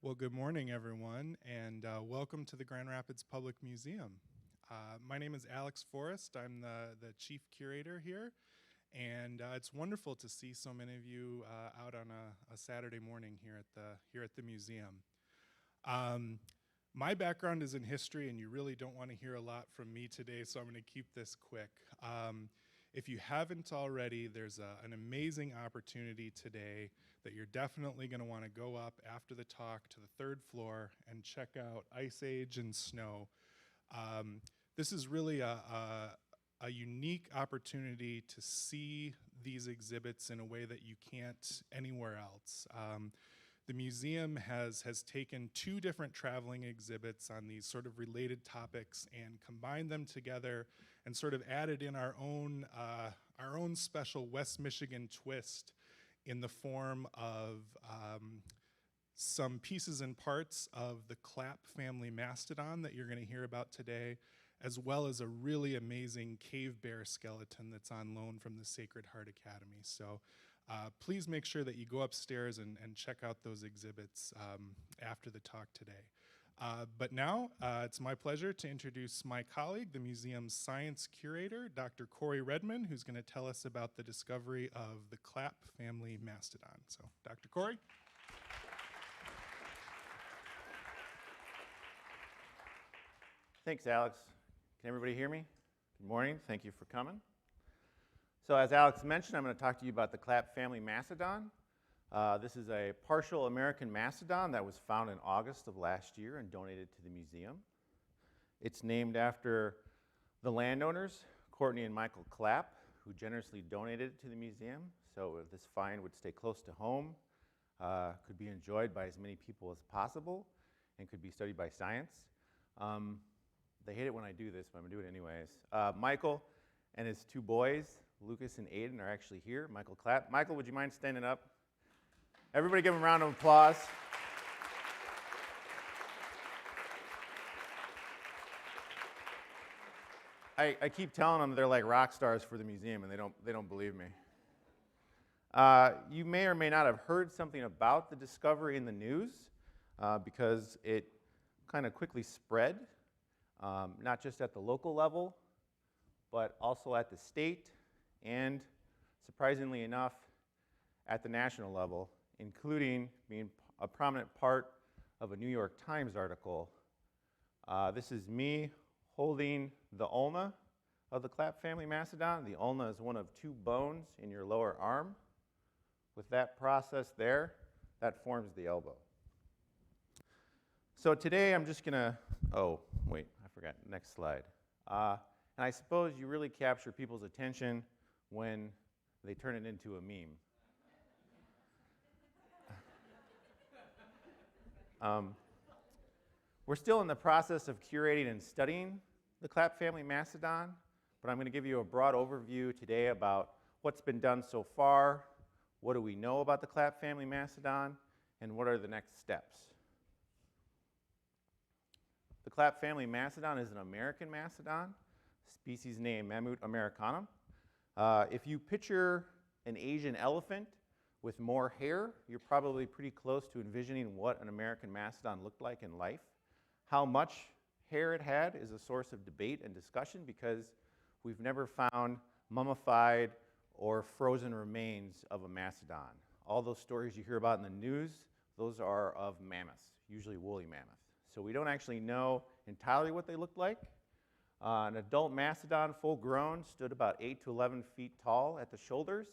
Well, good morning, everyone, and welcome to the Grand Rapids Public Museum. My name is Alex Forrest. I'm the chief curator here, and it's wonderful to see so many of you out on a Saturday morning here at the museum. My background is in history, and you really don't want to hear a lot from me today, so I'm going to keep this quick. If you haven't already, there's an amazing opportunity today that you're definitely going to want to go up after the talk to the third floor and check out Ice Age and Snow. This is really a unique opportunity to see these exhibits in a way that you can't anywhere else. The museum has taken two different traveling exhibits on these sort of related topics and combined them together and sort of added in our own special West Michigan twist in the form of some pieces and parts of the Clapp Family Mastodon that you're going to hear about today, as well as a really amazing cave bear skeleton that's on loan from the Sacred Heart Academy. So please make sure that you go upstairs and check out those exhibits after the talk today. But now, it's my pleasure to introduce my colleague, the museum's science curator, Dr. Cory Redman, who's going to tell us about the discovery of the Clapp Family Mastodon. So, Dr. Cory. Thanks, Alex. Can everybody hear me? Good morning. Thank you for coming. So as Alex mentioned, I'm going to talk to you about the Clapp Family Mastodon. This is a partial American mastodon that was found in August of last year and donated to the museum. It's named after the landowners, Courtney and Michael Clapp, who generously donated it to the museum. So this find would stay close to home, could be enjoyed by as many people as possible, and could be studied by science. They hate it when I do this, but I'm going to do it anyways. Michael and his two boys, Lucas and Aiden, are actually here. Michael Clapp. Michael, would you mind standing up? Everybody give him a round of applause. I keep telling them they're like rock stars for the museum, and they don't believe me. You may or may not have heard something about the discovery in the news because it kind of quickly spread, not just at the local level, but also at the state and, surprisingly enough, at the national level, including being a prominent part of a New York Times article. This is me holding the ulna of the Clapp Family Mastodon. The ulna is one of two bones in your lower arm. With that process there, that forms the elbow. So today I'm just going to, oh, wait, I forgot, next slide. And I suppose you really capture people's attention when they turn it into a meme. We're still in the process of curating and studying the Clapp Family Mastodon, but I'm going to give you a broad overview today about what's been done so far, what do we know about the Clapp Family Mastodon, and what are the next steps. The Clapp Family Mastodon is an American mastodon, species name Mammut americanum. If you picture an Asian elephant with more hair, you're probably pretty close to envisioning what an American mastodon looked like in life. How much hair it had is a source of debate and discussion because we've never found mummified or frozen remains of a mastodon. All those stories you hear about in the news, those are of mammoths, usually woolly mammoths. So we don't actually know entirely what they looked like. An adult mastodon, full grown, stood about 8 to 11 feet tall at the shoulders,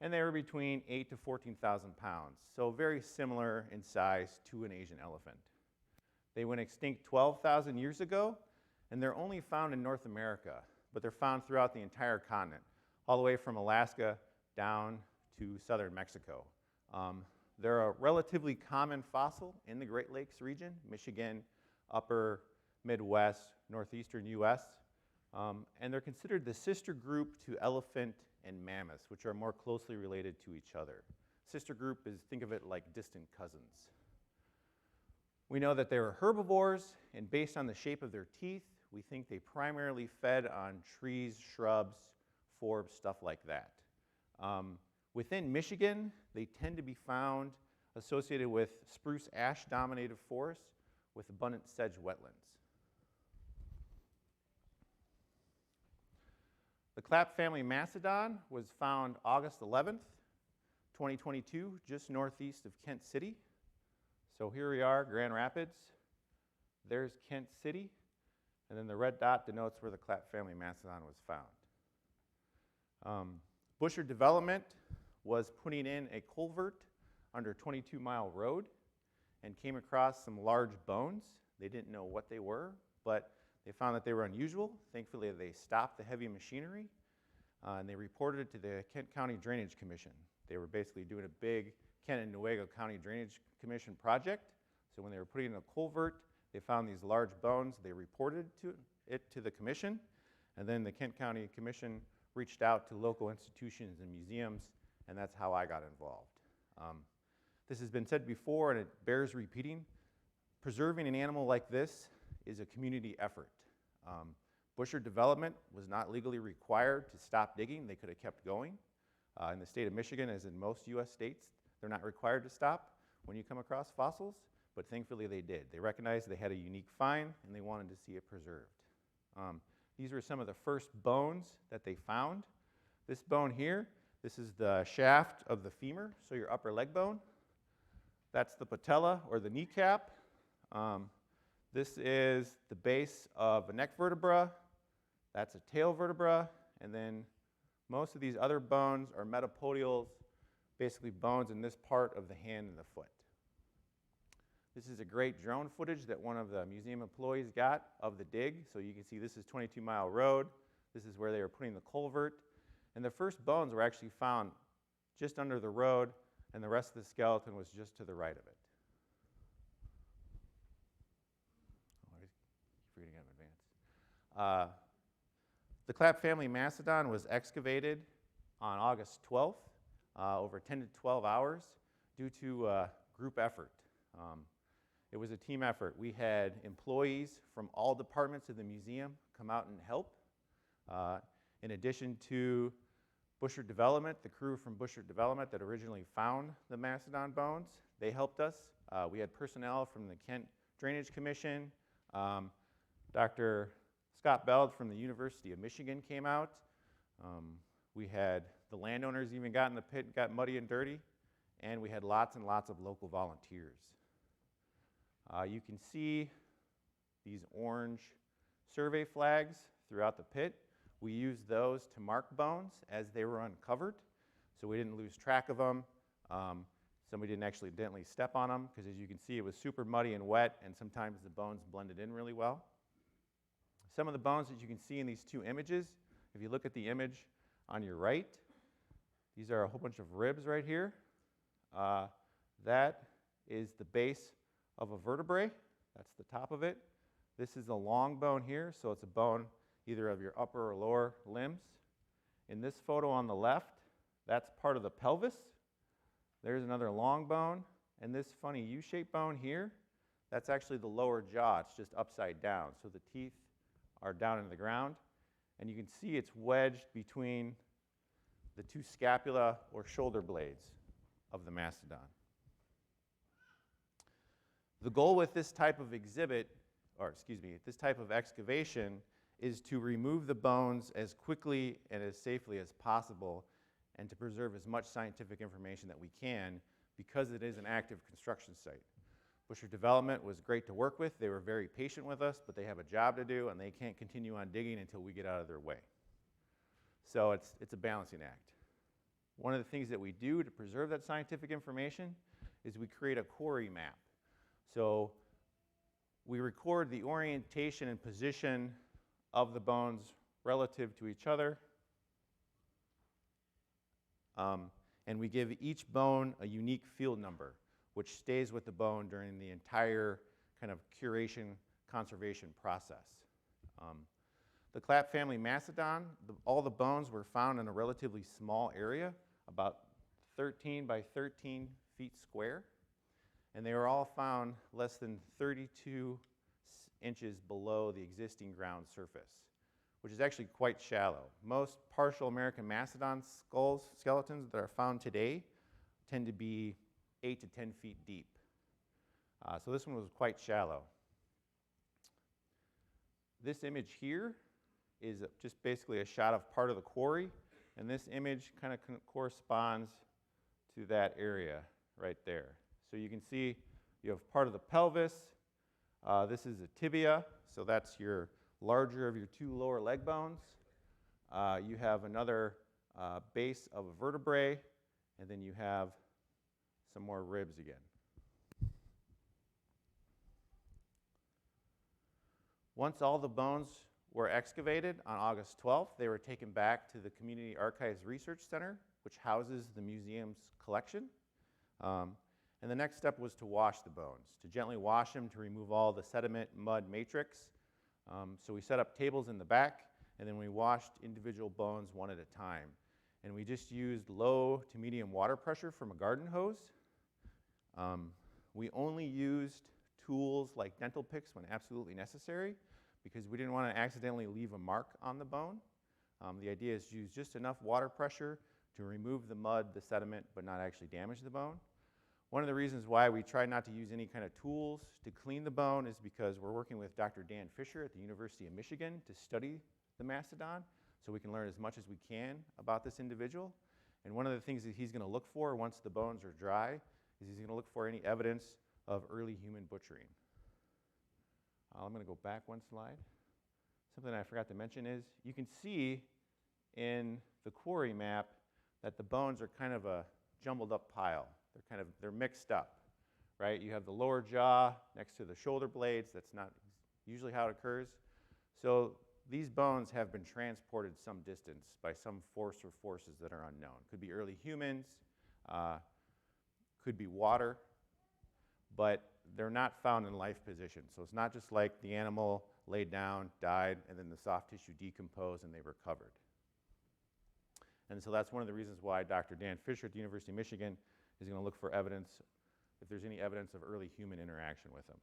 and they were between 8 to 14,000 pounds, so very similar in size to an Asian elephant. They went extinct 12,000 years ago, and they're only found in North America, but they're found throughout the entire continent, all the way from Alaska down to southern Mexico. They're a relatively common fossil in the Great Lakes region, Michigan, upper Midwest, northeastern US, and they're considered the sister group to elephant and mammoths, which are more closely related to each other. Sister group is, think of it like distant cousins. We know that they were herbivores, and based on the shape of their teeth, we think they primarily fed on trees, shrubs, forbs, stuff like that. Within Michigan, they tend to be found associated with spruce ash-dominated forests with abundant sedge wetlands. The Clapp Family Mastodon was found August 11th, 2022, just northeast of Kent City. So here we are, Grand Rapids. There's Kent City. And then the red dot denotes where the Clapp Family Mastodon was found. Busher Development was putting in a culvert under 22 Mile Road and came across some large bones. They didn't know what they were, but they found that they were unusual. Thankfully, they stopped the heavy machinery, and they reported it to the Kent County Drainage Commission. They were basically doing a big Kent and Newaygo County Drainage Commission project. So when they were putting in a culvert, they found these large bones. They reported it to the commission, and then the Kent County Commission reached out to local institutions and museums, and that's how I got involved. This has been said before, and it bears repeating. Preserving an animal like this is a community effort. Busher Development was not legally required to stop digging. They could have kept going. In the state of Michigan, as in most US states, they're not required to stop when you come across fossils, but thankfully they did. They recognized they had a unique find, and they wanted to see it preserved. These were some of the first bones that they found. This bone here, this is the shaft of the femur, so your upper leg bone. That's the patella, or the kneecap. This is the base of a neck vertebra. That's a tail vertebra. And then most of these other bones are metapodials, basically bones in this part of the hand and the foot. This is a great drone footage that one of the museum employees got of the dig. So you can see this is 22 Mile Road. This is where they were putting the culvert. And the first bones were actually found just under the road, and the rest of the skeleton was just to the right of it. Oh, I keep reading in advance. The Clapp Family Mastodon was excavated on August 12th, over 10 to 12 hours, due to group effort. It was a team effort. We had employees from all departments of the museum come out and help. In addition to Busher Development, the crew from Busher Development that originally found the mastodon bones, they helped us. We had personnel from the Kent Drainage Commission. Dr. Scott Beld from the University of Michigan came out. We had the landowners even got in the pit, got muddy and dirty, and we had lots and lots of local volunteers. You can see these orange survey flags throughout the pit. We used those to mark bones as they were uncovered, so we didn't lose track of them. Somebody didn't accidentally step on them, because as you can see, it was super muddy and wet, and sometimes the bones blended in really well. Some of the bones that you can see in these two images, if you look at the image on your right, these are a whole bunch of ribs right here. That is the base of a vertebrae. That's the top of it. This is a long bone here, so it's a bone either of your upper or lower limbs. In this photo on the left, that's part of the pelvis. There's another long bone, and this funny U-shaped bone here, that's actually the lower jaw. It's just upside down, so the teeth are down into the ground, and you can see it's wedged between the two scapula or shoulder blades of the mastodon. The goal with this type of exhibit, or excuse me, this type of excavation is to remove the bones as quickly and as safely as possible, and to preserve as much scientific information that we can, because it is an active construction site. Busher Development was great to work with. They were very patient with us, but they have a job to do, and they can't continue on digging until we get out of their way. So it's a balancing act. One of the things that we do to preserve that scientific information is we create a Quarry Map. So we record the orientation and position of the bones relative to each other, and we give each bone a unique field number, which stays with the bone during the entire kind of curation conservation process. The Clapp Family Mastodon, all the bones were found in a relatively small area, about 13 by 13 feet square, and they were all found less than 32 inches below the existing ground surface, which is actually quite shallow. Most partial American mastodon skeletons that are found today tend to be 8 to 10 feet deep. So this one was quite shallow. This image here is just basically a shot of part of the quarry, and this image kind of corresponds to that area right there. So you can see you have part of the pelvis. This is a tibia, so that's your larger of your two lower leg bones. You have another base of a vertebrae, and then you have some more ribs again. Once all the bones were excavated on August 12th, they were taken back to the Community Archives Research Center, which houses the museum's collection. And the next step was to wash the bones, to gently wash them to remove all the sediment, mud, matrix. So we set up tables in the back, and then we washed individual bones one at a time. And we just used low to medium water pressure from a garden hose. We only used tools like dental picks when absolutely necessary, because we didn't want to accidentally leave a mark on the bone. The idea is to use just enough water pressure to remove the mud, the sediment, but not actually damage the bone. One of the reasons why we try not to use any kind of tools to clean the bone is because we're working with Dr. Dan Fisher at the University of Michigan to study the mastodon, so we can learn as much as we can about this individual. And one of the things that he's going to look for once the bones are dry is he's going to look for any evidence of early human butchering. I'm going to go back one slide. Something I forgot to mention is you can see in the Quarry Map that the bones are kind of a jumbled up pile. They're mixed up, right? You have the lower jaw next to the shoulder blades. That's not usually how it occurs. So these bones have been transported some distance by some force or forces that are unknown. Could be early humans, could be water, but they're not found in life position. So it's not just like the animal laid down, died, and then the soft tissue decomposed and they recovered. And so that's one of the reasons why Dr. Dan Fisher at the University of Michigan is going to look for evidence, if there's any evidence of early human interaction with them.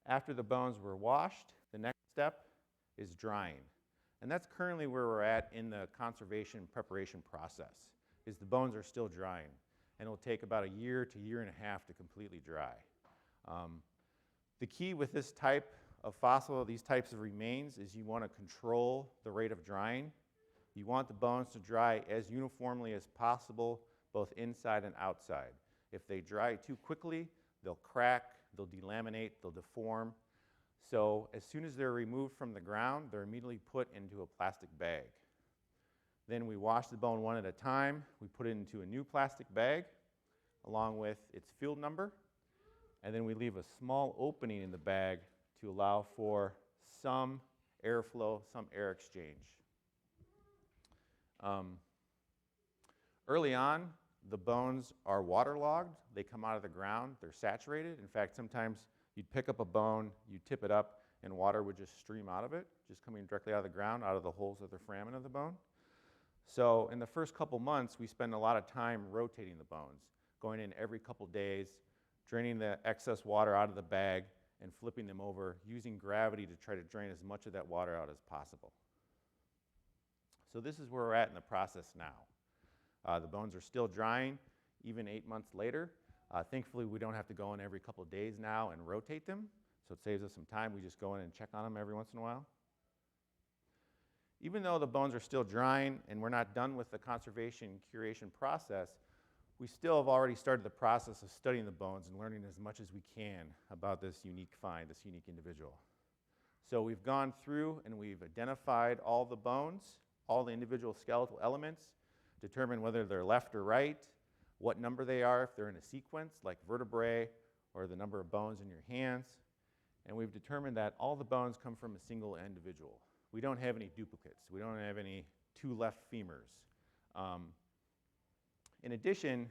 After the bones were washed, the next step is drying. And that's currently where we're at in the conservation preparation process, is the bones are still drying. And it'll take about a year to year and a half to completely dry. The key with this type of fossil, these types of remains, is you want to control the rate of drying. You want the bones to dry as uniformly as possible, both inside and outside. If they dry too quickly, they'll crack, they'll delaminate, they'll deform. So as soon as they're removed from the ground, they're immediately put into a plastic bag. Then we wash the bone one at a time. We put it into a new plastic bag along with its field number. And then we leave a small opening in the bag to allow for some airflow, some air exchange. Early on, the bones are waterlogged. They come out of the ground. They're saturated. In fact, sometimes you'd pick up a bone, you'd tip it up, and water would just stream out of it, just coming directly out of the ground, out of the holes of the foramen of the bone. So in the first couple months, we spend a lot of time rotating the bones, going in every couple days, draining the excess water out of the bag, and flipping them over, using gravity to try to drain as much of that water out as possible. So this is where we're at in the process now. The bones are still drying, even 8 months later. Thankfully, we don't have to go in every couple days now and rotate them, so it saves us some time. We just go in and check on them every once in a while. Even though the bones are still drying and we're not done with the conservation curation process, we still have already started the process of studying the bones and learning as much as we can about this unique find, this unique individual. So we've gone through and we've identified all the bones, all the individual skeletal elements, determined whether they're left or right, what number they are, if they're in a sequence like vertebrae or the number of bones in your hands. And we've determined that all the bones come from a single individual. We don't have any duplicates. We don't have any two left femurs. In addition,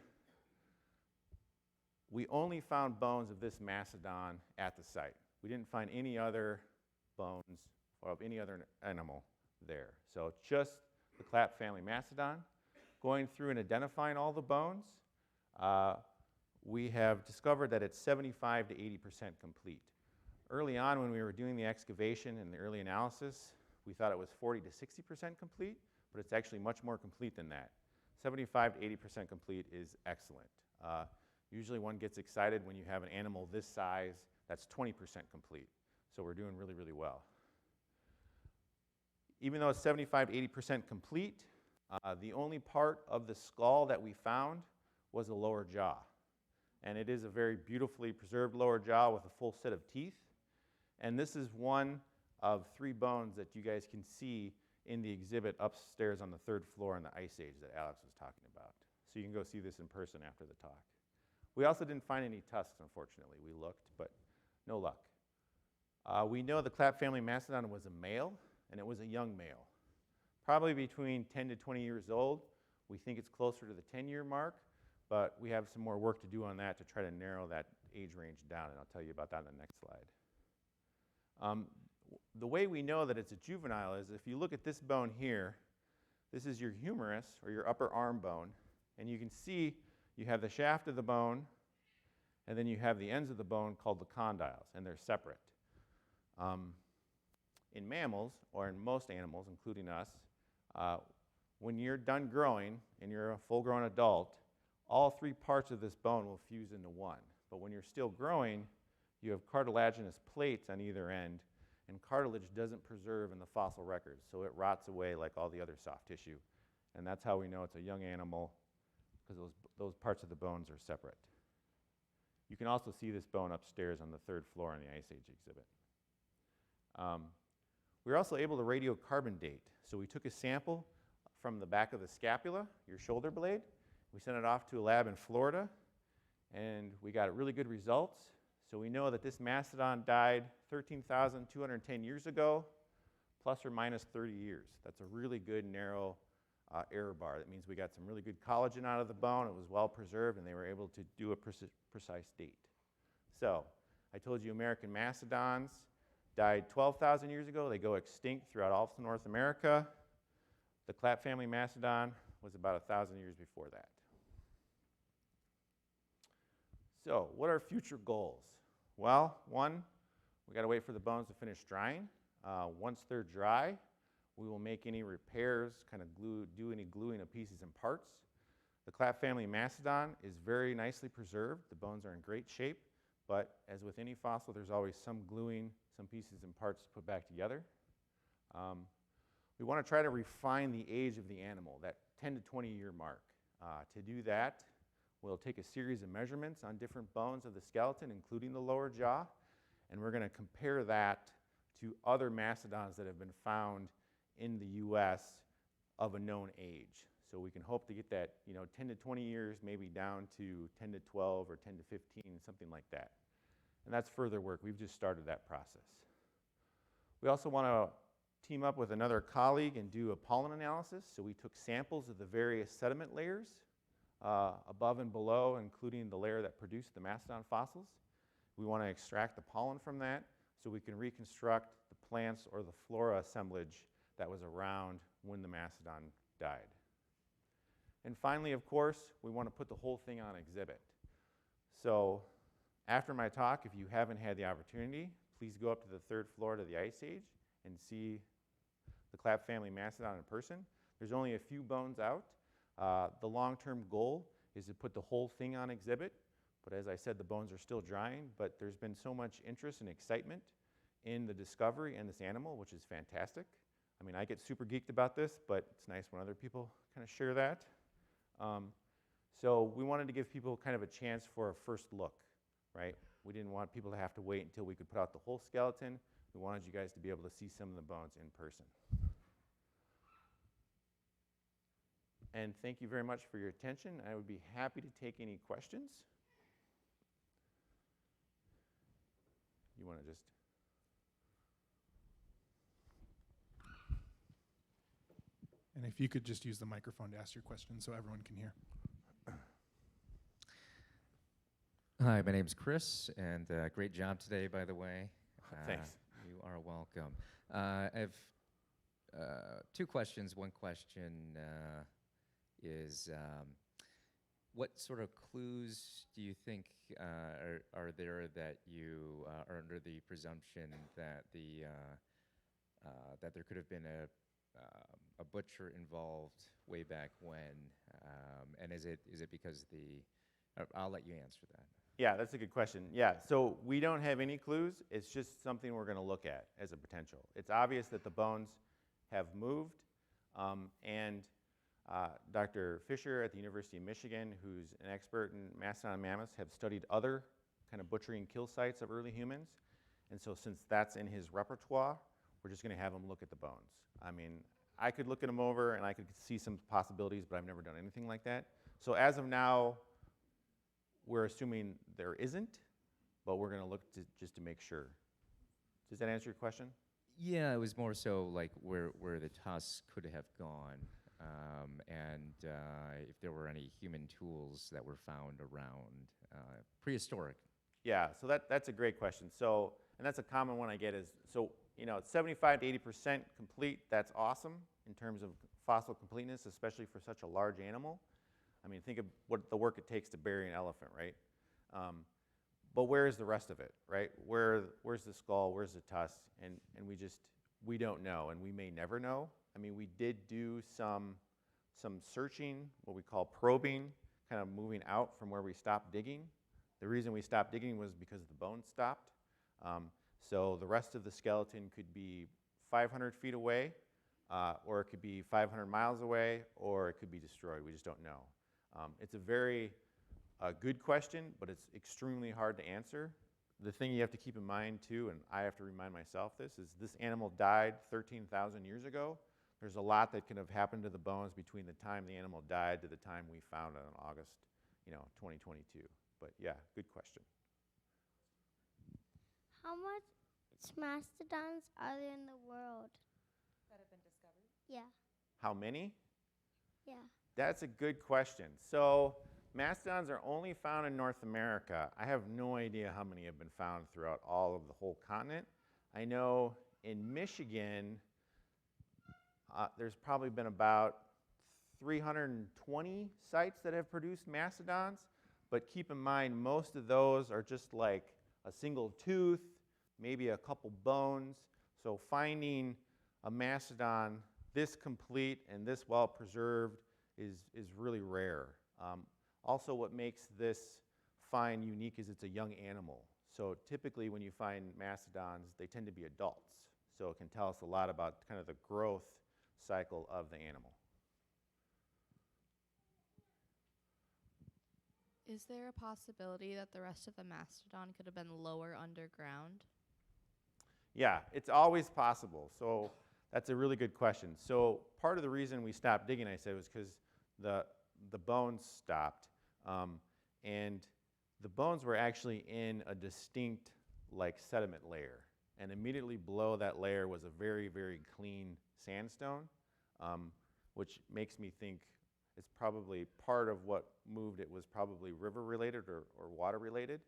we only found bones of this mastodon at the site. We didn't find any other bones of any other animal there. So just the Clapp Family Mastodon. Going through and identifying all the bones, we have discovered that it's 75 to 80% complete. Early on when we were doing the excavation and the early analysis, we thought it was 40 to 60% complete, but it's actually much more complete than that. 75 to 80% complete is excellent. Usually one gets excited when you have an animal this size that's 20% complete. So we're doing really, really well. Even though it's 75 to 80% complete, the only part of the skull that we found was the lower jaw. And it is a very beautifully preserved lower jaw with a full set of teeth. And this is one of 3 bones that you guys can see in the exhibit upstairs on the 3rd floor in the Ice Age that Alex was talking about. So you can go see this in person after the talk. We also didn't find any tusks, unfortunately. We looked, but no luck. We know the Clapp Family Mastodon was a male, and it was a young male. Probably between 10 to 20 years old. We think it's closer to the 10-year mark, but we have some more work to do on that to try to narrow that age range down, and I'll tell you about that in the next slide. The way we know that it's a juvenile is if you look at this bone here, this is your humerus, or your upper arm bone, and you can see you have the shaft of the bone, and then you have the ends of the bone called the condyles, and they're separate. In mammals, or in most animals, including us, when you're done growing and you're a full-grown adult, all 3 parts of this bone will fuse into one. But when you're still growing, you have cartilaginous plates on either end, and cartilage doesn't preserve in the fossil record, so it rots away like all the other soft tissue. And that's how we know it's a young animal, because those parts of the bones are separate. You can also see this bone upstairs on the 3rd floor in the Ice Age exhibit. We were also able to radiocarbon date. So we took a sample from the back of the scapula, your shoulder blade. We sent it off to a lab in Florida, and we got really good results. So we know that this mastodon died 13,210 years ago, plus or minus 30 years. That's a really good narrow error bar. That means we got some really good collagen out of the bone. It was well preserved, and they were able to do a precise date. So I told you American mastodons died 12,000 years ago. They go extinct throughout all of North America. The Clapp Family Mastodon was about 1,000 years before that. So what are future goals? Well, one, we got to wait for the bones to finish drying. Once they're dry, we will make any repairs, kind of do any gluing of pieces and parts. The Clapp Family Mastodon is very nicely preserved. The bones are in great shape, but as with any fossil, there's always some gluing, some pieces and parts to put back together. We want to try to refine the age of the animal, that 10 to 20 year mark. To do that, we'll take a series of measurements on different bones of the skeleton, including the lower jaw, and we're going to compare that to other mastodons that have been found in the US of a known age. So we can hope to get that 10 to 20 years, maybe down to 10 to 12 or 10 to 15, something like that. And that's further work. We've just started that process. We also want to team up with another colleague and do a pollen analysis. So we took samples of the various sediment layers above and below, including the layer that produced the mastodon fossils. We want to extract the pollen from that so we can reconstruct the plants or the flora assemblage that was around when the mastodon died. And finally, of course, we want to put the whole thing on exhibit. So after my talk, if you haven't had the opportunity, please go up to the 3rd floor to the Ice Age and see the Clapp Family Mastodon in person. There's only a few bones out. The long-term goal is to put the whole thing on exhibit. But as I said, the bones are still drying, but there's been so much interest and excitement in the discovery and this animal, which is fantastic. I mean, I get super geeked about this, but it's nice when other people kind of share that. So we wanted to give people kind of a chance for a first look, right? We didn't want people to have to wait until we could put out the whole skeleton. We wanted you guys to be able to see some of the bones in person. And thank you very much for your attention. I would be happy to take any questions. You want to just... And if you could just use the microphone to ask your question so everyone can hear. Hi, my name's Chris, and great job today, by the way. Thanks. You are welcome. I have 2 questions. One question is, what sort of clues do you think are there that you are under the presumption that that there could have been a butcher involved way back when, and is it because the I'll let you answer that. Yeah, that's a good question. Yeah, so we don't have any clues. It's just something we're going to look at as a potential. It's obvious that the bones have moved, and Dr. Fisher at the University of Michigan, who's an expert in mastodon mammoths, have studied other kind of butchery and kill sites of early humans. And so since that's in his repertoire, we're just going to have him look at the bones. I mean, I could look at them over and I could see some possibilities, but I've never done anything like that. So as of now, we're assuming there isn't, but we're going to look just to make sure. Does that answer your question? Yeah, it was more so like where the tusks could have gone, and if there were any human tools that were found around prehistoric. Yeah, so that's a great question. So, and that's a common one I get is, so, you know, it's 75 to 80% complete. That's awesome in terms of fossil completeness, especially for such a large animal. I mean, think of what the work it takes to bury an elephant, right? But where is the rest of it, right? Where's the skull? Where's the tusk? And we don't know, and we may never know. I mean, we did do some searching, what we call probing, kind of moving out from where we stopped digging. The reason we stopped digging was because the bones stopped. So the rest of the skeleton could be 500 feet away, or it could be 500 miles away, or it could be destroyed. We just don't know. It's a very good question, but it's extremely hard to answer. The thing you have to keep in mind too, and I have to remind myself this, is this animal died 13,000 years ago. There's a lot that could have happened to the bones between the time the animal died to the time we found it in August, 2022. But yeah, good question. How much mastodons are there in the world? That have been discovered? Yeah, How many? yeah. That's a good question. So mastodons are only found in North America. I have no idea how many have been found throughout all of the whole continent. I know in Michigan, there's probably been about 320 sites that have produced mastodons, but keep in mind most of those are just like a single tooth, maybe a couple bones. So finding a mastodon this complete and this well preserved is really rare. Also, what makes this find unique is it's a young animal. So typically when you find mastodons, they tend to be adults. So it can tell us a lot about kind of the growth cycle of the animal. Is there a possibility that the rest of the mastodon could have been lower underground? Yeah, it's always possible. So that's a really good question. So part of the reason we stopped digging, I said, was because the bones stopped. And the bones were actually in a distinct sediment layer. And immediately below that layer was a very, very clean sandstone, which makes me think it's probably part of what moved it was probably river related or water related.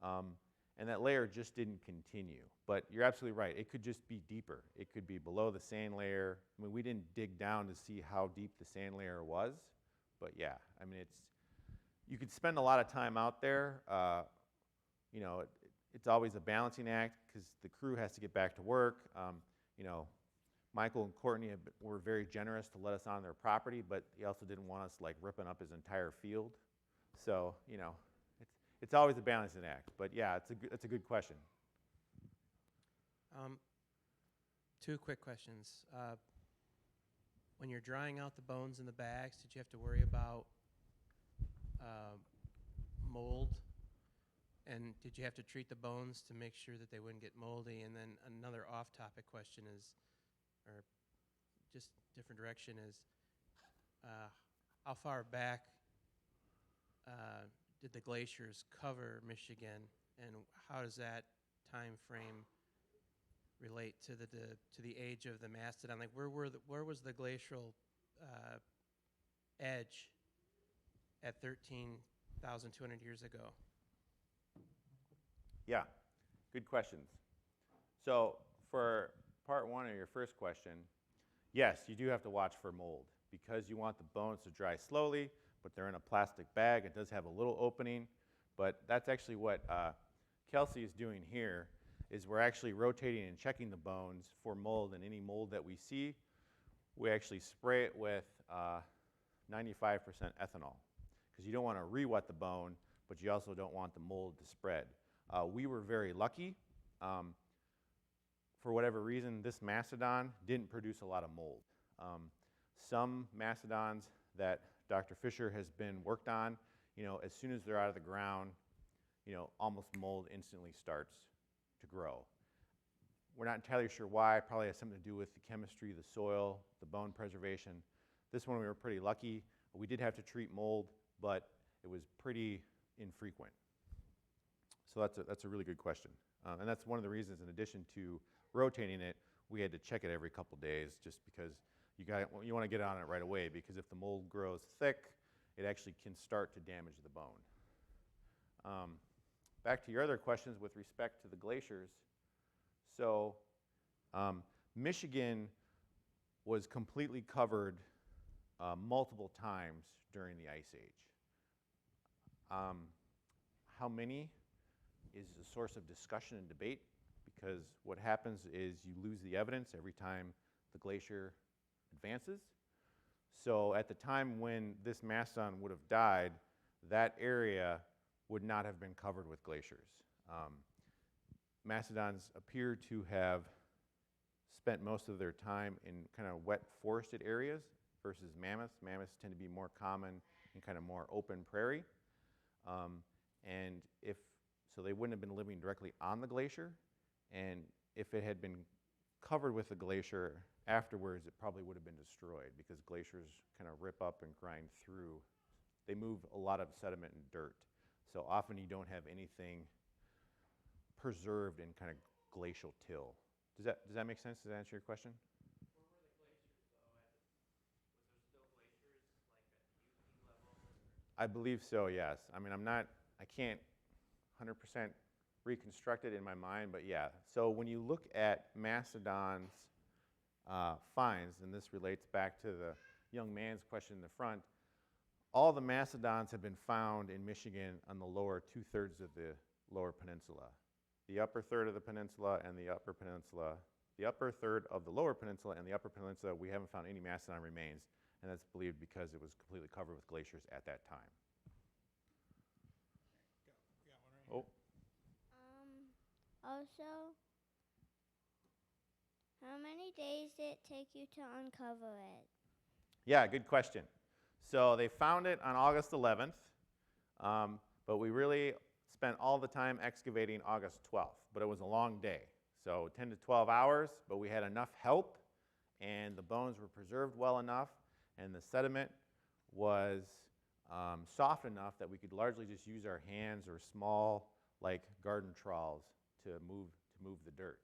And that layer just didn't continue. But you're absolutely right. It could just be deeper. It could be below the sand layer. I mean, we didn't dig down to see how deep the sand layer was. But yeah, I mean, you could spend a lot of time out there. It's always a balancing act because the crew has to get back to work. Michael and Courtney were very generous to let us on their property, but he also didn't want us ripping up his entire field. So, it's always a balancing act. But yeah, it's a good question. Two quick questions. When you're drying out the bones in the bags, did you have to worry about mold? And did you have to treat the bones to make sure that they wouldn't get moldy? And then another off-topic question is, or just different direction is, how far back did the glaciers cover Michigan, and how does that time frame relate to the age of the mastodon? Like where was the glacial edge at 13,200 years ago? Yeah, good questions. So for part one of your first question, yes, you do have to watch for mold because you want the bones to dry slowly, but they're in a plastic bag. It does have a little opening, but that's actually what Kelsey is doing here, is we're actually rotating and checking the bones for mold, and any mold that we see, we actually spray it with 95% ethanol. because you don't want to re-wet the bone, but you also don't want the mold to spread. We were very lucky. For whatever reason, this mastodon didn't produce a lot of mold. Some mastodons that Dr. Fisher has been worked on, as soon as they're out of the ground, almost mold instantly starts to grow. We're not entirely sure why. Probably has something to do with the chemistry, the soil, the bone preservation. This one we were pretty lucky. We did have to treat mold, but it was pretty infrequent. So that's a really good question. And that's one of the reasons, in addition to rotating it, we had to check it every couple days, just because you want to get on it right away, because if the mold grows thick, it actually can start to damage the bone. Back to your other questions with respect to the glaciers. So Michigan was completely covered multiple times during the Ice Age. How many is a source of discussion and debate, because what happens is you lose the evidence every time the glacier advances. So at the time when this mastodon would have died, that area would not have been covered with glaciers. Mastodons appear to have spent most of their time in kind of wet forested areas versus mammoths. Mammoths tend to be more common in kind of more open prairie. So they wouldn't have been living directly on the glacier. And if it had been covered with the glacier afterwards, it probably would have been destroyed, because glaciers kind of rip up and grind through. They move a lot of sediment and dirt. So often you don't have anything preserved in kind of glacial till. Does that make sense? Does that answer your question? Where were the glaciers, though? Was there still glaciers, like at the UP level? I believe so, yes. I mean, I can't 100% reconstruct it in my mind, but yeah. So when you look at mastodons finds, and this relates back to the young man's question in the front, all the mastodons have been found in Michigan on the lower 2/3 of the lower peninsula. The upper third of the peninsula and the upper peninsula, the upper third of the lower peninsula and the upper peninsula, we haven't found any mastodon remains, and that's believed because it was completely covered with glaciers at that time. Oh. Also, how many days did it take you to uncover it? Yeah, good question. So they found it on August 11th, but we really spent all the time excavating August 12th, but it was a long day. So 10 to 12 hours, but we had enough help, and the bones were preserved well enough, and the sediment was soft enough that we could largely just use our hands or small, like garden trowels, to move the dirt.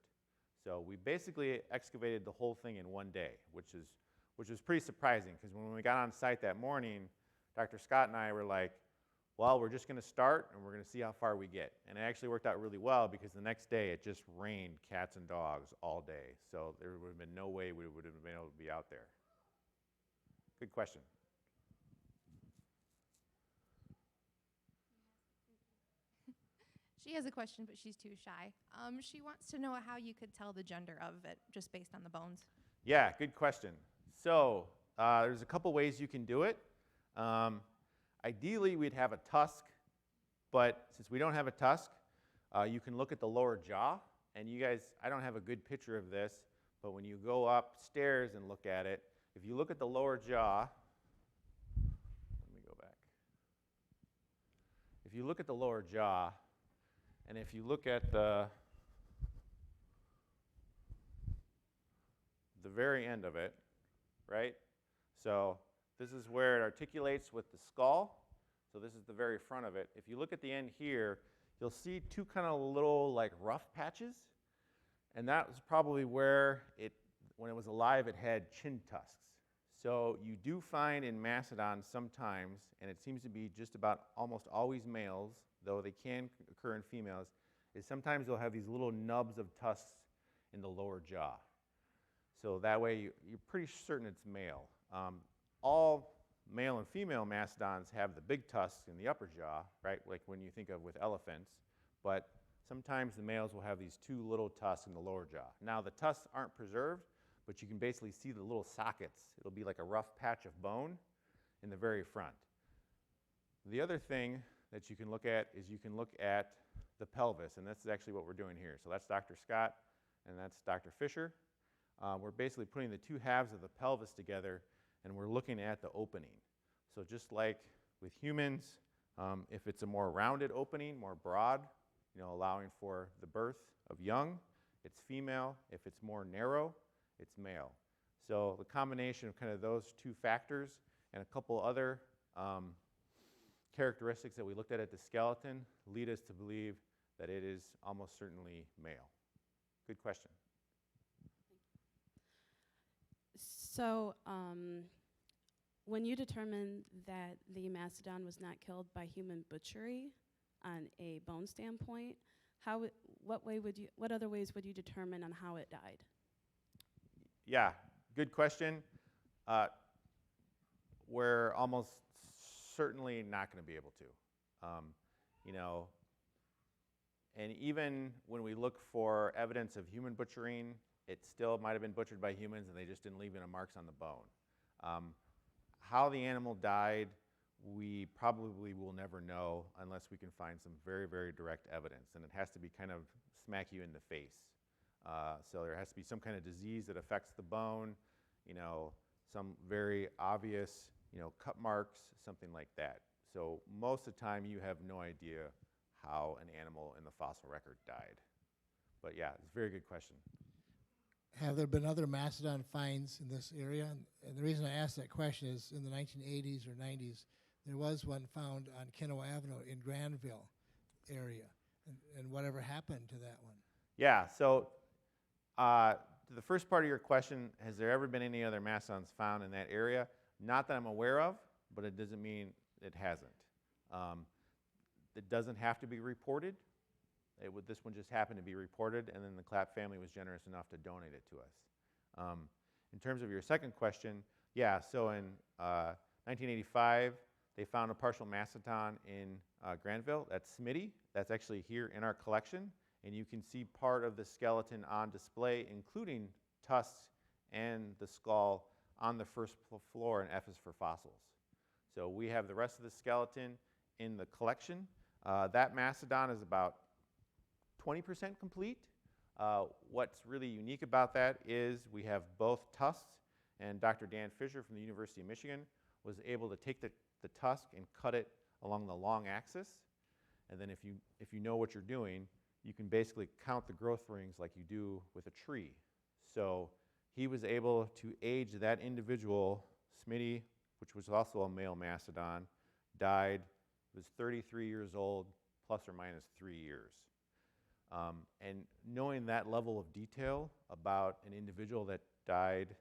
So we basically excavated the whole thing in one day, which was pretty surprising, because when we got on site that morning, Dr. Scott and I were like, well, we're just going to start and we're going to see how far we get. And it actually worked out really well, because the next day it just rained cats and dogs all day. So there would have been no way we would have been able to be out there. Good question. She has a question, but she's too shy. She wants to know how you could tell the gender of it just based on the bones. Yeah, good question. So there's a couple ways you can do it. Ideally, we'd have a tusk, but since we don't have a tusk, you can look at the lower jaw. And you guys, I don't have a good picture of this, but when you go upstairs and look at it, if you look at the lower jaw, let me go back. If you look at the lower jaw, and if you look at the very end of it, right? So this is where it articulates with the skull. So this is the very front of it. If you look at the end here, you'll see two kind of little like rough patches. And that was probably where when it was alive, it had chin tusks. So you do find in mastodons sometimes, and it seems to be just about almost always males, though they can occur in females, is sometimes they'll have these little nubs of tusks in the lower jaw. So that way you're pretty certain it's male. All male and female mastodons have the big tusks in the upper jaw, right? Like when you think of with elephants. But sometimes the males will have these two little tusks in the lower jaw. Now the tusks aren't preserved, but you can basically see the little sockets. It'll be like a rough patch of bone in the very front. The other thing that you can look at is you can look at the pelvis, and that's actually what we're doing here. So that's Dr. Scott, and that's Dr. Fisher. We're basically putting the two halves of the pelvis together, and we're looking at the opening. So just like with humans, if it's a more rounded opening, more broad, allowing for the birth of young, it's female. If it's more narrow, it's male. So the combination of kind of those two factors and a couple other characteristics that we looked at the skeleton lead us to believe that it is almost certainly male. Good question. So, when you determined that the mastodon was not killed by human butchery on a bone standpoint, what other ways would you determine on how it died? Yeah, good question. We're almost certainly not going to be able to. And even when we look for evidence of human butchering, it still might have been butchered by humans and they just didn't leave any marks on the bone. How the animal died, we probably will never know unless we can find some very, very direct evidence. And it has to be kind of smack you in the face. So there has to be some kind of disease that affects the bone, some very obvious, cut marks, something like that. So most of the time you have no idea how an animal in the fossil record died. But yeah, it's a very good question. Have there been other mastodon finds in this area? And the reason I asked that question is in the 1980s or 90s, there was one found on Kennewa Avenue in Granville area. And whatever happened to that one? Yeah, so to the first part of your question, has there ever been any other mastodons found in that area? Not that I'm aware of, but it doesn't mean it hasn't. It doesn't have to be reported. This one just happened to be reported, and then the Clapp family was generous enough to donate it to us. In terms of your second question, yeah, so in 1985, they found a partial mastodon in Granville. That's Smitty. That's actually here in our collection, and you can see part of the skeleton on display, including tusks and the skull on the first floor in F is for fossils. So we have the rest of the skeleton in the collection. That mastodon is about 20% complete. What's really unique about that is we have both tusks, and Dr. Dan Fisher from the University of Michigan was able to take the tusk and cut it along the long axis. And then if you know what you're doing, you can basically count the growth rings like you do with a tree. So he was able to age that individual, Smitty, which was also a male mastodon, died, was 33 years old, plus or minus 3 years. And knowing that level of detail about an individual that died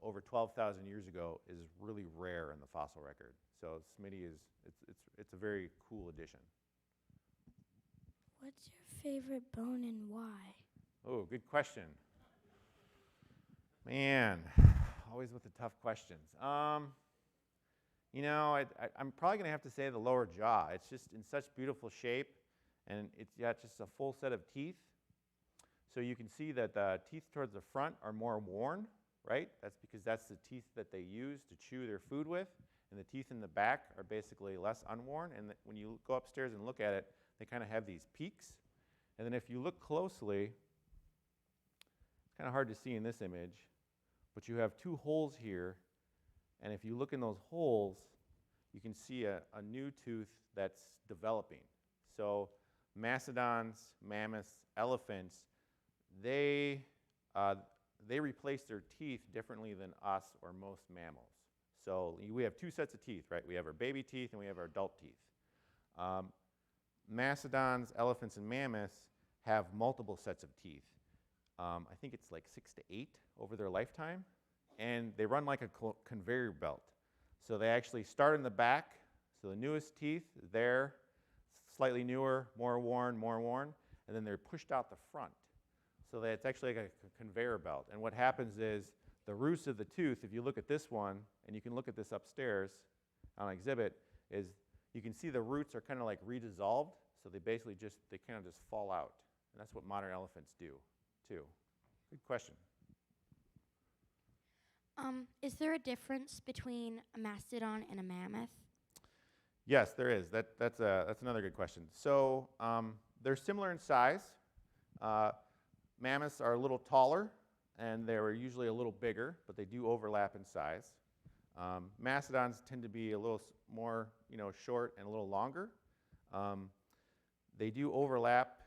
over 12,000 years ago is really rare in the fossil record. So Smitty it's a very cool addition. What's your favorite bone and why? Oh, good question. Man, always with the tough questions. I'm probably going to have to say the lower jaw. It's just in such beautiful shape, and it's got just a full set of teeth. So you can see that the teeth towards the front are more worn, right? That's because that's the teeth that they use to chew their food with, and the teeth in the back are basically less unworn. And when you go upstairs and look at it, they kind of have these peaks. And then if you look closely, it's kind of hard to see in this image, but you have two holes here, and if you look in those holes, you can see a new tooth that's developing. So mastodons, mammoths, elephants, they replace their teeth differently than us or most mammals. So we have two sets of teeth, right? We have our baby teeth and we have our adult teeth. Mastodons, elephants, and mammoths have multiple sets of teeth. I think it's like 6 to 8 over their lifetime, and they run like a conveyor belt. So they actually start in the back, so the newest teeth there, slightly newer, more worn, and then they're pushed out the front. So that it's actually like a conveyor belt. And what happens is the roots of the tooth, if you look at this one, and you can look at this upstairs on exhibit, is you can see the roots are kind of like redissolved, so they basically they kind of just fall out. And that's what modern elephants do, too. Good question. Is there a difference between a mastodon and a mammoth? Yes, there is. That's another good question. So they're similar in size. Mammoths are a little taller, and they're usually a little bigger, but they do overlap in size. Mastodons tend to be a little more, short and a little longer. They do overlap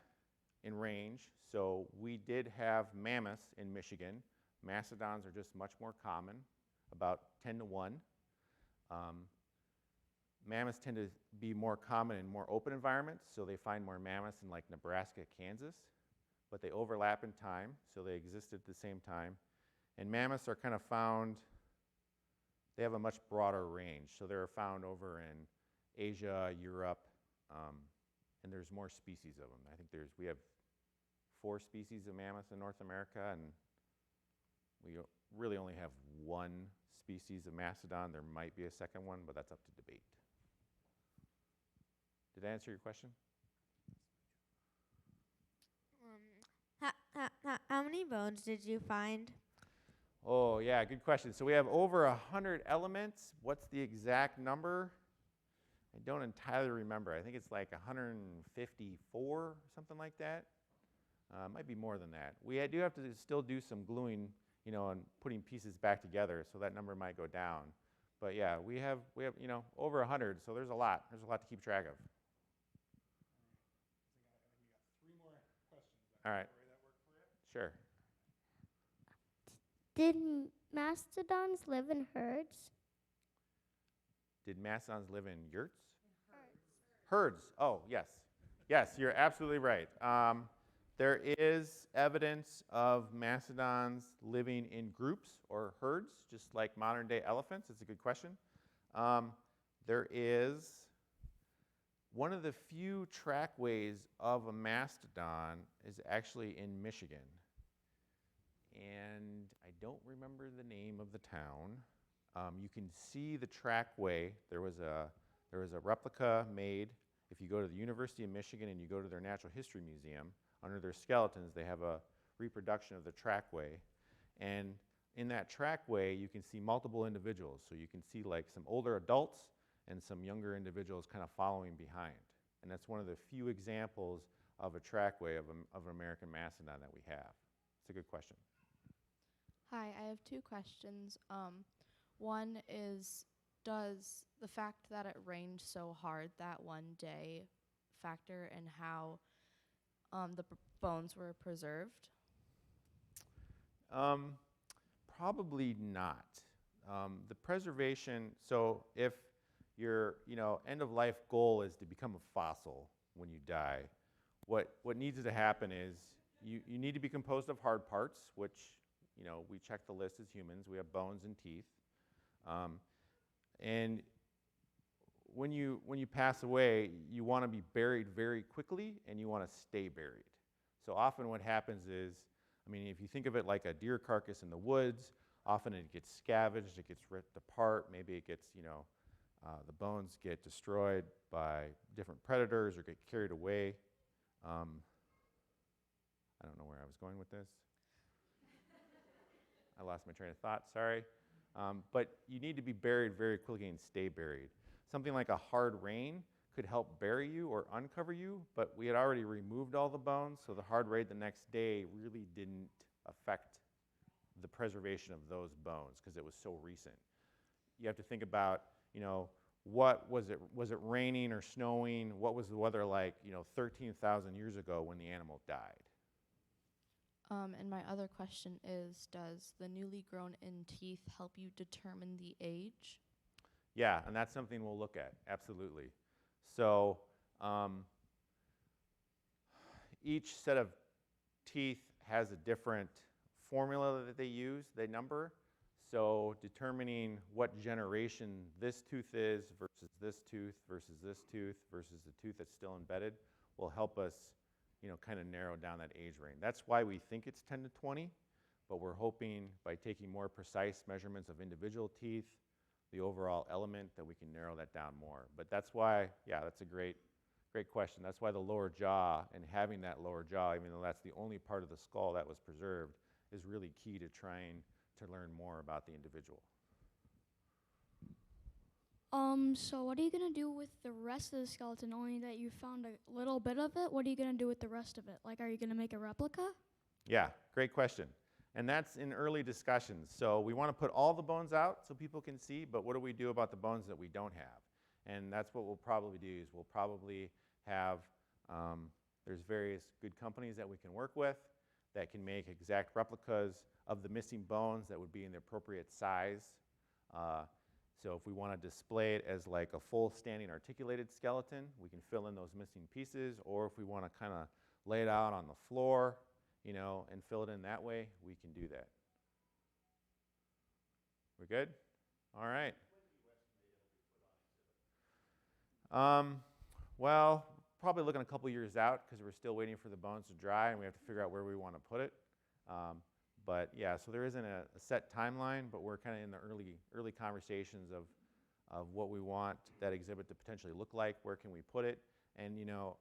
in range. So we did have mammoths in Michigan. Mastodons are just much more common, about 10 to 1. Mammoths tend to be more common in more open environments, so they find more mammoths in like Nebraska, Kansas, but they overlap in time, so they exist at the same time. And mammoths are kind of found, they have a much broader range, so they're found over in Asia, Europe, and there's more species of them. I think we have 4 species of mammoths in North America, and we really only have 1 species of mastodon. There might be a second one, but that's up to debate. Did I answer your question? How many bones did you find? Oh, yeah, good question. So we have over 100 elements. What's the exact number? I don't entirely remember. I think it's like 154, something like that. Might be more than that. We do have to still do some gluing, and putting pieces back together, so that number might go down. But yeah, we have over 100, so there's a lot. There's a lot to keep track of. All right. Sure. Did mastodons live in herds? Did mastodons live in yurts? Herds. Oh, yes. Yes, you're absolutely right. There is evidence of mastodons living in groups or herds, just like modern-day elephants. It's a good question. There is one of the few trackways of a mastodon is actually in Michigan. And I don't remember the name of the town. You can see the trackway. There was a replica made. If you go to the University of Michigan and you go to their Natural History Museum, under their skeletons, they have a reproduction of the trackway. And in that trackway, you can see multiple individuals. So you can see like some older adults and some younger individuals kind of following behind. And that's one of the few examples of a trackway of an American mastodon that we have. It's a good question. Hi, I have 2 questions. One is, does the fact that it rained so hard that one day factor in how the bones were preserved? Probably not. The preservation, so if your end of life goal is to become a fossil when you die, what needs to happen is you need to be composed of hard parts, which we check the list as humans. We have bones and teeth. And when you pass away, you want to be buried very quickly, and you want to stay buried. So often what happens is, if you think of it like a deer carcass in the woods, often it gets scavenged, it gets ripped apart, maybe it gets, the bones get destroyed by different predators or get carried away. I don't know where I was going with this. I lost my train of thought, sorry. But you need to be buried very quickly and stay buried. Something like a hard rain could help bury you or uncover you, but we had already removed all the bones, so the hard rain the next day really didn't affect the preservation of those bones because it was so recent. You have to think about, what was it raining or snowing? What was the weather like, 13,000 years ago when the animal died? And my other question is, does the newly grown in teeth help you determine the age? Yeah, and that's something we'll look at, absolutely. So each set of teeth has a different formula that they use, they number. So determining what generation this tooth is versus this tooth versus this tooth versus the tooth that's still embedded will help us kind of narrow down that age range. That's why we think it's 10 to 20, but we're hoping by taking more precise measurements of individual teeth, the overall element, that we can narrow that down more. But that's why, that's a great question. That's why the lower jaw and having that lower jaw, even though that's the only part of the skull that was preserved, is really key to trying to learn more about the individual. So what are you gonna do with the rest of the skeleton? Only that you found a little bit of it. What are you gonna do with the rest of it? Like, are you gonna make a replica? Yeah, great question. And that's in early discussions. So we want to put all the bones out so people can see, but what do we do about the bones that we don't have? And that's what we'll probably do is we'll probably have, there's various good companies that we can work with that can make exact replicas of the missing bones that would be in the appropriate size. So if we want to display it as like a full standing articulated skeleton, we can fill in those missing pieces, or if we want to kind of lay it out on the floor, you know, and fill it in that way, we can do that. We're good? All right. Well, probably looking a couple years out because we're still waiting for the bones to dry and we have to figure out where we want to put it. But yeah, so there isn't a set timeline, but we're kind of in the early conversations of what we want that exhibit to potentially look like, where can we put it, and you know,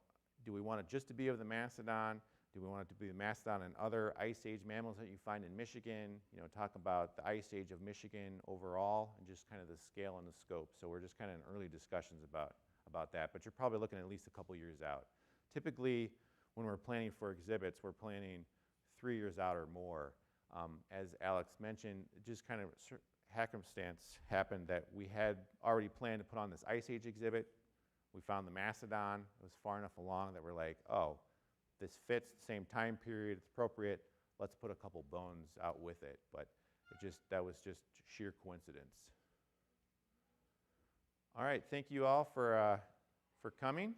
do we want it just to be of the mastodon? Do we want it to be the mastodon and other ice age mammals that you find in Michigan? You know, talk about the ice age of Michigan overall and just kind of the scale and the scope. So we're just kind of in early discussions about that, but you're probably looking at least a couple years out. Typically, when we're planning for exhibits, we're planning 3 years out or more. As Alex mentioned, it just kind of happenstance happened that we had already planned to put on this ice age exhibit. We found the mastodon. It was far enough along that we're like, oh, this fits the same time period, it's appropriate, let's put a couple bones out with it. But that was just sheer coincidence. All right, thank you all for coming.